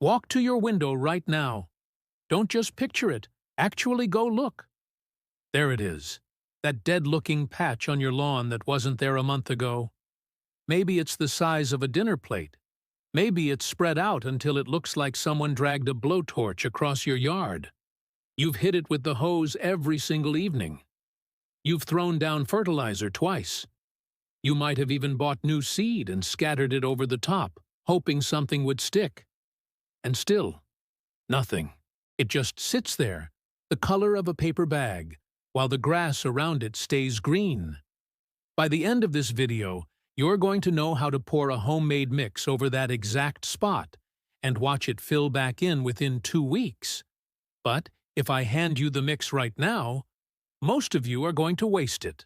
Walk to your window right now. Don't just picture it. Actually go look. There it is. That dead-looking patch on your lawn that wasn't there a month ago. Maybe it's the size of a dinner plate. Maybe it's spread out until it looks like someone dragged a blowtorch across your yard. You've hit it with the hose every single evening. You've thrown down fertilizer twice. You might have even bought new seed and scattered it over the top, hoping something would stick. And still, nothing. It just sits there, the color of a paper bag, while the grass around it stays green. By the end of this video, you're going to know how to pour a homemade mix over that exact spot and watch it fill back in within 2 weeks. But if I hand you the mix right now, most of you are going to waste it.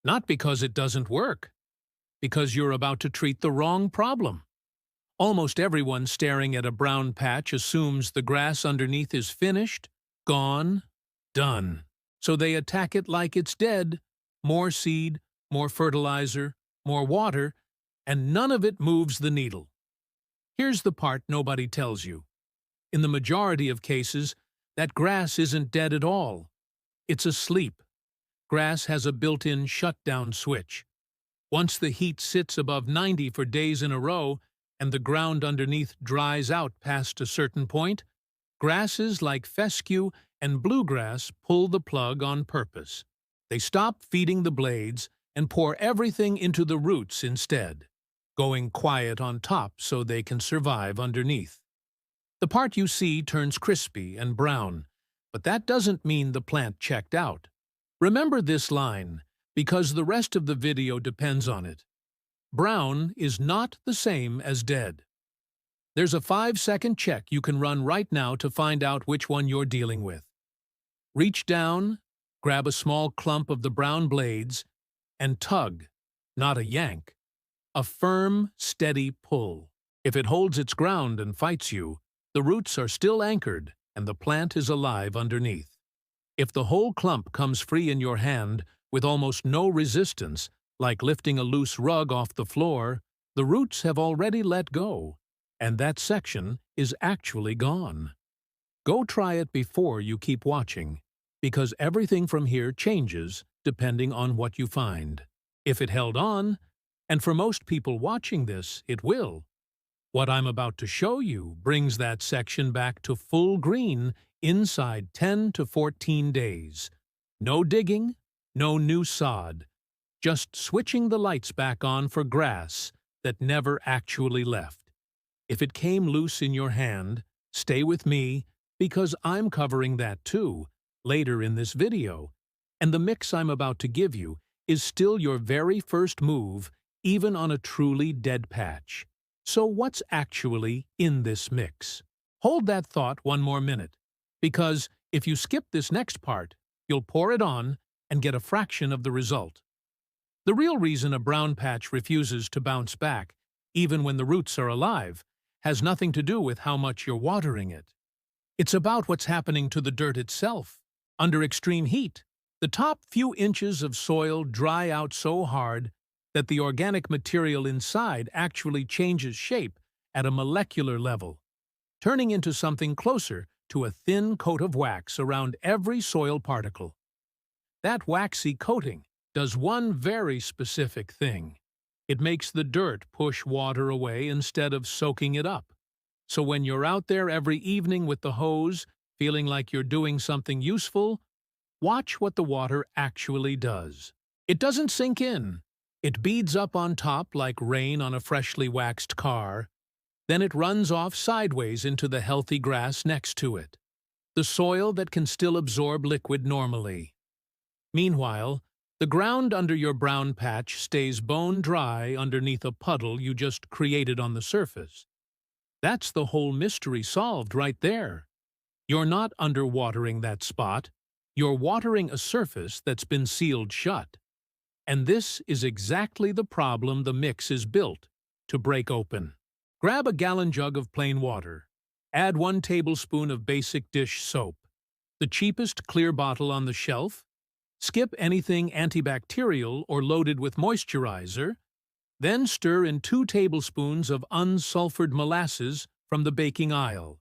Not because it doesn't work, because you're about to treat the wrong problem. Almost everyone staring at a brown patch assumes the grass underneath is finished, gone, done. So they attack it like it's dead. More seed, more fertilizer, more water, and none of it moves the needle. Here's the part nobody tells you. In the majority of cases, that grass isn't dead at all. It's asleep. Grass has a built-in shutdown switch. Once the heat sits above 90 for days in a row and the ground underneath dries out past a certain point, grasses like fescue and bluegrass pull the plug on purpose. They stop feeding the blades and pour everything into the roots instead, going quiet on top so they can survive underneath. The part you see turns crispy and brown, but that doesn't mean the plant checked out. Remember this line, because the rest of the video depends on it. Brown is not the same as dead. There's a 5-second check you can run right now to find out which one you're dealing with. Reach down, grab a small clump of the brown blades, and tug, not a yank. A firm, steady pull. If it holds its ground and fights you, the roots are still anchored and the plant is alive underneath. If the whole clump comes free in your hand with almost no resistance, like lifting a loose rug off the floor, the roots have already let go, and that section is actually gone. Go try it before you keep watching, because everything from here changes depending on what you find. If it held on, and for most people watching this, it will, what I'm about to show you brings that section back to full green inside 10 to 14 days. No digging, no new sod, just switching the lights back on for grass that never actually left. If it came loose in your hand, stay with me, because I'm covering that too, later in this video, and the mix I'm about to give you is still your very first move, even on a truly dead patch. So what's actually in this mix? Hold that thought one more minute, because if you skip this next part, you'll pour it on and get a fraction of the result. The real reason a brown patch refuses to bounce back, even when the roots are alive, has nothing to do with how much you're watering it. It's about what's happening to the dirt itself. Under extreme heat, the top few inches of soil dry out so hard that the organic material inside actually changes shape at a molecular level, turning into something closer to a thin coat of wax around every soil particle. That waxy coating does one very specific thing. It makes the dirt push water away instead of soaking it up. So when you're out there every evening with the hose, feeling like you're doing something useful, watch what the water actually does. It doesn't sink in. It beads up on top like rain on a freshly waxed car. Then it runs off sideways into the healthy grass next to it, the soil that can still absorb liquid normally. Meanwhile, the ground under your brown patch stays bone dry underneath a puddle you just created on the surface. That's the whole mystery solved right there. You're not underwatering that spot. You're watering a surface that's been sealed shut. And this is exactly the problem the mix is built to break open. Grab a gallon jug of plain water. Add 1 tablespoon of basic dish soap, the cheapest clear bottle on the shelf. Skip anything antibacterial or loaded with moisturizer. Then stir in 2 tablespoons of unsulfured molasses from the baking aisle.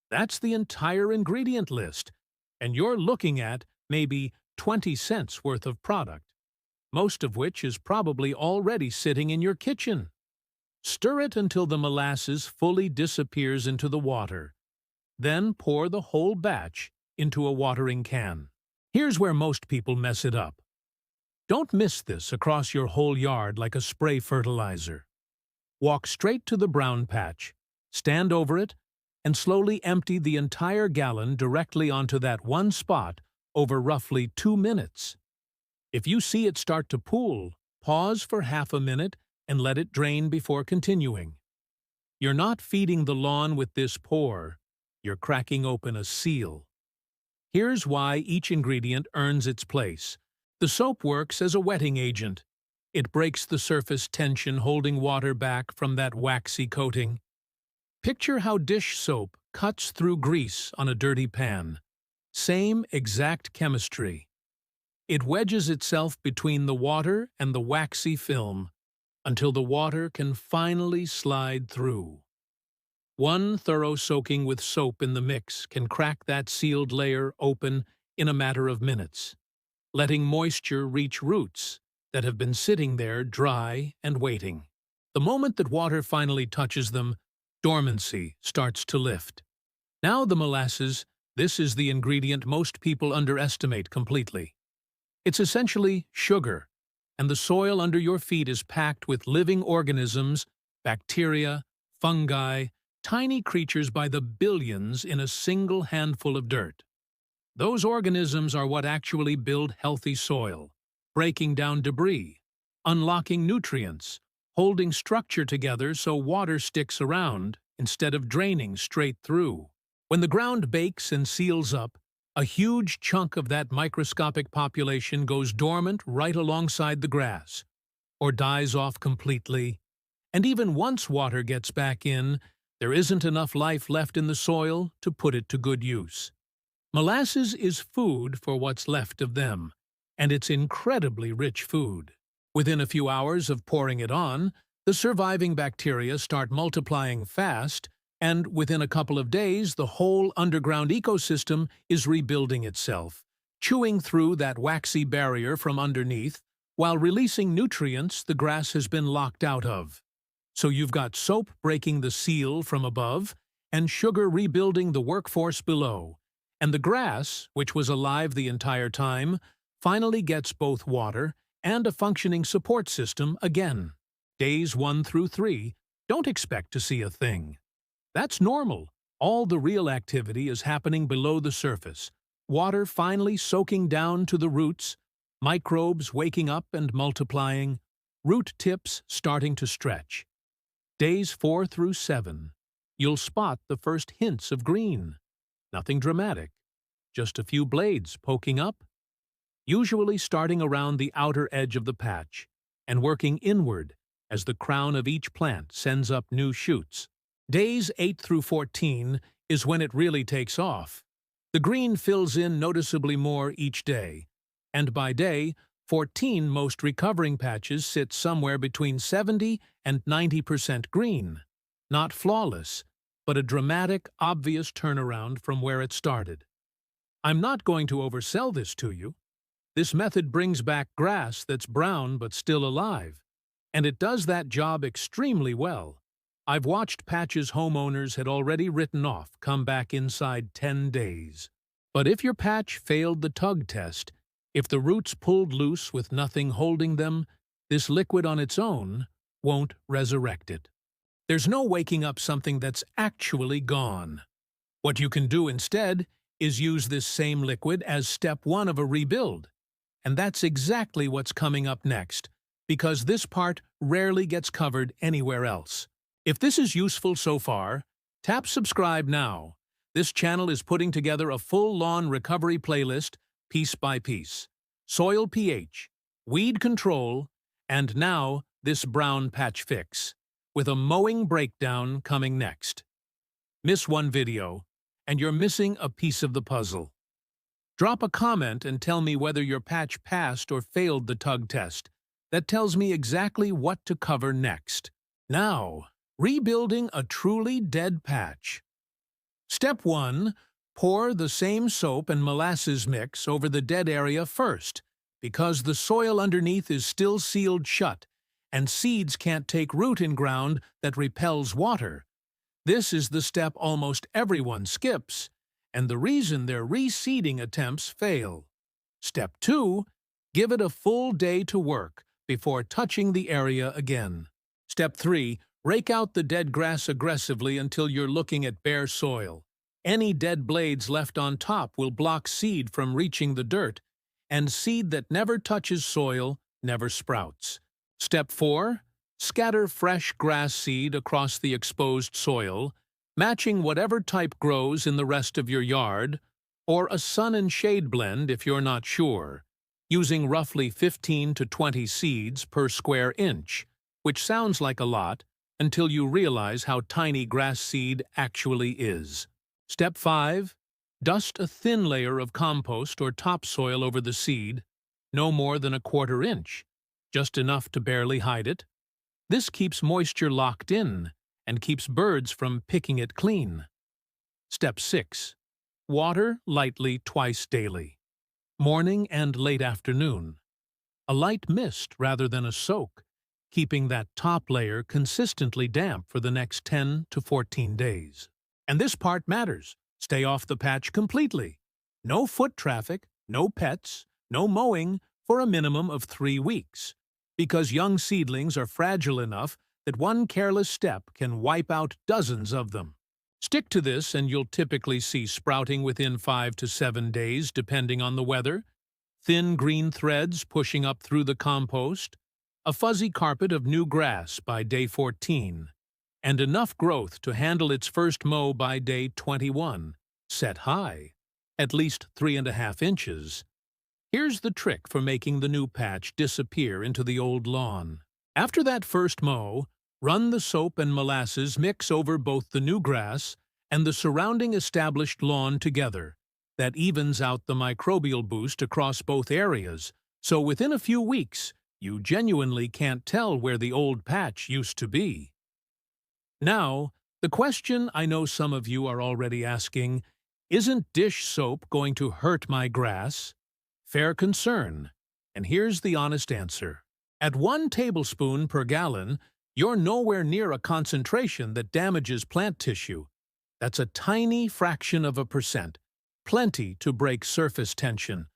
That's the entire ingredient list, and you're looking at maybe 20 cents worth of product, most of which is probably already sitting in your kitchen. Stir it until the molasses fully disappears into the water. Then pour the whole batch into a watering can. Here's where most people mess it up. Don't miss this across your whole yard like a spray fertilizer. Walk straight to the brown patch, stand over it, and slowly empty the entire gallon directly onto that one spot over roughly 2 minutes. If you see it start to pool, pause for half a minute and let it drain before continuing. You're not feeding the lawn with this pour, you're cracking open a seal. Here's why each ingredient earns its place. The soap works as a wetting agent. It breaks the surface tension holding water back from that waxy coating. Picture how dish soap cuts through grease on a dirty pan. Same exact chemistry. It wedges itself between the water and the waxy film until the water can finally slide through. One thorough soaking with soap in the mix can crack that sealed layer open in a matter of minutes, letting moisture reach roots that have been sitting there dry and waiting. The moment that water finally touches them, dormancy starts to lift. Now the molasses, this is the ingredient most people underestimate completely. It's essentially sugar, and the soil under your feet is packed with living organisms, bacteria, fungi, tiny creatures by the billions in a single handful of dirt. Those organisms are what actually build healthy soil, breaking down debris, unlocking nutrients, holding structure together so water sticks around instead of draining straight through. When the ground bakes and seals up, a huge chunk of that microscopic population goes dormant right alongside the grass, or dies off completely. And even once water gets back in, there isn't enough life left in the soil to put it to good use. Molasses is food for what's left of them, and it's incredibly rich food. Within a few hours of pouring it on, the surviving bacteria start multiplying fast, and within a couple of days, the whole underground ecosystem is rebuilding itself, chewing through that waxy barrier from underneath, while releasing nutrients the grass has been locked out of. So you've got soap breaking the seal from above, and sugar rebuilding the workforce below. And the grass, which was alive the entire time, finally gets both water and a functioning support system again. Days 1 through 3, don't expect to see a thing. That's normal. All the real activity is happening below the surface. Water finally soaking down to the roots, microbes waking up and multiplying, root tips starting to stretch. Days 4 through 7, you'll spot the first hints of green. Nothing dramatic, just a few blades poking up, usually starting around the outer edge of the patch and working inward as the crown of each plant sends up new shoots. Days 8 through 14 is when it really takes off. The green fills in noticeably more each day, and by day 14 most recovering patches sit somewhere between 70 and 90% green. Not flawless, but a dramatic, obvious turnaround from where it started. I'm not going to oversell this to you. This method brings back grass that's brown but still alive, and it does that job extremely well. I've watched patches homeowners had already written off come back inside 10 days. But if your patch failed the tug test, if the roots pulled loose with nothing holding them, this liquid on its own won't resurrect it. There's no waking up something that's actually gone. What you can do instead is use this same liquid as step 1 of a rebuild. And that's exactly what's coming up next, because this part rarely gets covered anywhere else. If this is useful so far, tap subscribe now. This channel is putting together a full lawn recovery playlist, piece by piece. Soil pH, weed control, and now this brown patch fix, with a mowing breakdown coming next. Miss one video, and you're missing a piece of the puzzle. Drop a comment and tell me whether your patch passed or failed the tug test. That tells me exactly what to cover next. Now, Rebuilding a truly dead patch. Step 1. Pour the same soap and molasses mix over the dead area first, because the soil underneath is still sealed shut, and seeds can't take root in ground that repels water. This is the step almost everyone skips, and the reason their reseeding attempts fail. Step 2. Give it a full day to work before touching the area again. Step 3. Rake out the dead grass aggressively until you're looking at bare soil. Any dead blades left on top will block seed from reaching the dirt, and seed that never touches soil never sprouts. Step 4. Scatter fresh grass seed across the exposed soil, matching whatever type grows in the rest of your yard, or a sun and shade blend if you're not sure, using roughly 15 to 20 seeds per square inch, which sounds like a lot until you realize how tiny grass seed actually is. Step 5. Dust a thin layer of compost or topsoil over the seed, no more than a quarter inch, just enough to barely hide it. This keeps moisture locked in and keeps birds from picking it clean. Step 6. Water lightly twice daily, morning and late afternoon. A light mist rather than a soak, keeping that top layer consistently damp for the next 10 to 14 days. And this part matters. Stay off the patch completely. No foot traffic, no pets, no mowing for a minimum of 3 weeks, because young seedlings are fragile enough that one careless step can wipe out dozens of them. Stick to this and you'll typically see sprouting within 5 to 7 days depending on the weather, thin green threads pushing up through the compost, a fuzzy carpet of new grass by day 14, and enough growth to handle its first mow by day 21, set high, at least 3.5 inches. Here's the trick for making the new patch disappear into the old lawn. After that first mow, run the soap and molasses mix over both the new grass and the surrounding established lawn together. That evens out the microbial boost across both areas, so within a few weeks, you genuinely can't tell where the old patch used to be. Now, the question I know some of you are already asking, isn't dish soap going to hurt my grass? Fair concern, and here's the honest answer. At 1 tablespoon per gallon, you're nowhere near a concentration that damages plant tissue. That's a tiny fraction of a percent, plenty to break surface tension,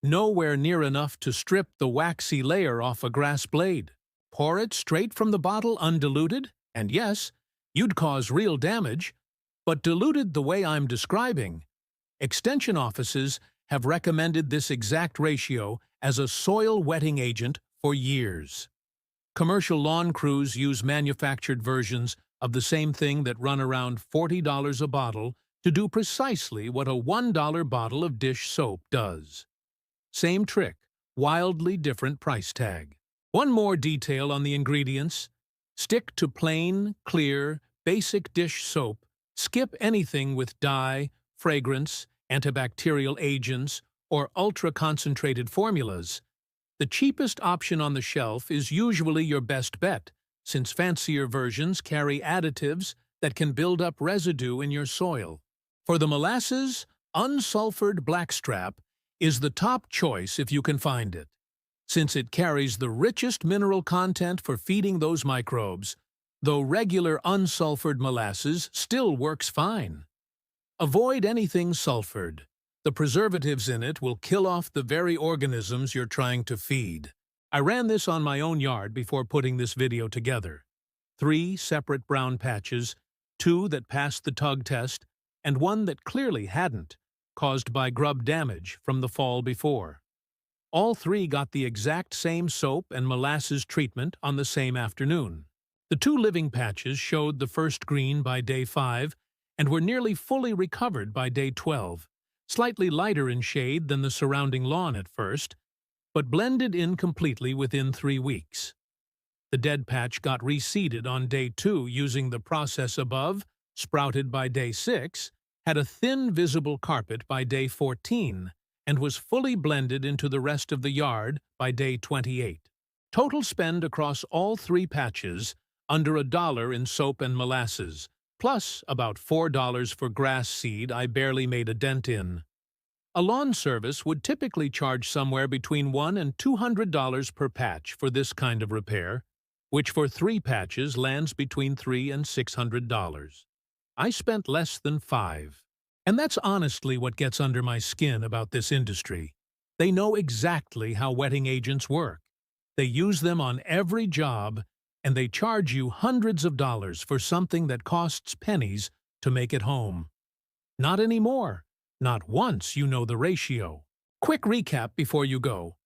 nowhere near enough to strip the waxy layer off a grass blade. Pour it straight from the bottle undiluted, and yes, you'd cause real damage, but diluted the way I'm describing. Extension offices have recommended this exact ratio as a soil wetting agent for years. Commercial lawn crews use manufactured versions of the same thing that run around $40 a bottle to do precisely what a $1 bottle of dish soap does. Same trick, wildly different price tag. One more detail on the ingredients. Stick to plain, clear, basic dish soap. Skip anything with dye, fragrance, antibacterial agents, or ultra-concentrated formulas. The cheapest option on the shelf is usually your best bet, since fancier versions carry additives that can build up residue in your soil. For the molasses, unsulfured blackstrap is the top choice if you can find it, since it carries the richest mineral content for feeding those microbes, though regular unsulfured molasses still works fine. Avoid anything sulfured. The preservatives in it will kill off the very organisms you're trying to feed. I ran this on my own yard before putting this video together. 3 separate brown patches, 2 that passed the tug test, and 1 that clearly hadn't, caused by grub damage from the fall before. All 3 got the exact same soap and molasses treatment on the same afternoon. The 2 living patches showed the first green by day 5 and were nearly fully recovered by day 12, slightly lighter in shade than the surrounding lawn at first, but blended in completely within 3 weeks. The dead patch got reseeded on day 2 using the process above, sprouted by day 6, had a thin visible carpet by day 14, and was fully blended into the rest of the yard by day 28. Total spend across all 3 patches under $1 in soap and molasses, plus about $4 for grass seed I barely made a dent in. A lawn service would typically charge somewhere between $100 and $200 per patch for this kind of repair, which for 3 patches lands between $300 and $600. I spent less than $5. And that's honestly what gets under my skin about this industry. They know exactly how wetting agents work. They use them on every job, and they charge you hundreds of dollars for something that costs pennies to make it home. Not anymore. Not once you know the ratio. Quick recap before you go.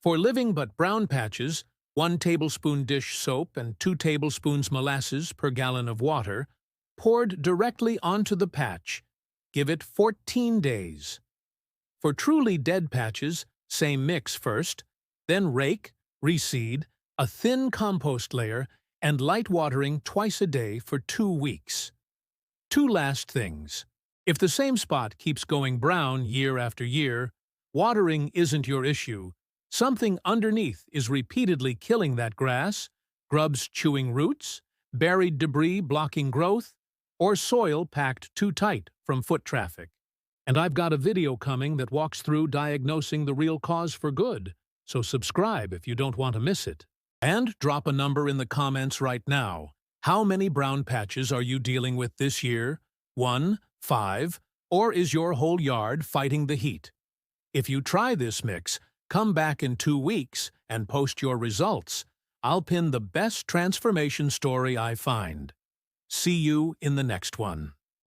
For living but brown patches, 1 tablespoon dish soap and 2 tablespoons molasses per gallon of water, poured directly onto the patch. Give it 14 days. For truly dead patches, same mix first, then rake, reseed, a thin compost layer, and light watering twice a day for 2 weeks. 2 last things. If the same spot keeps going brown year after year, watering isn't your issue. Something underneath is repeatedly killing that grass, grubs chewing roots, buried debris blocking growth, or soil packed too tight from foot traffic. And I've got a video coming that walks through diagnosing the real cause for good, so subscribe if you don't want to miss it. And drop a number in the comments right now. How many brown patches are you dealing with this year? 1, 5, or is your whole yard fighting the heat? If you try this mix, come back in 2 weeks and post your results. I'll pin the best transformation story I find. See you in the next one.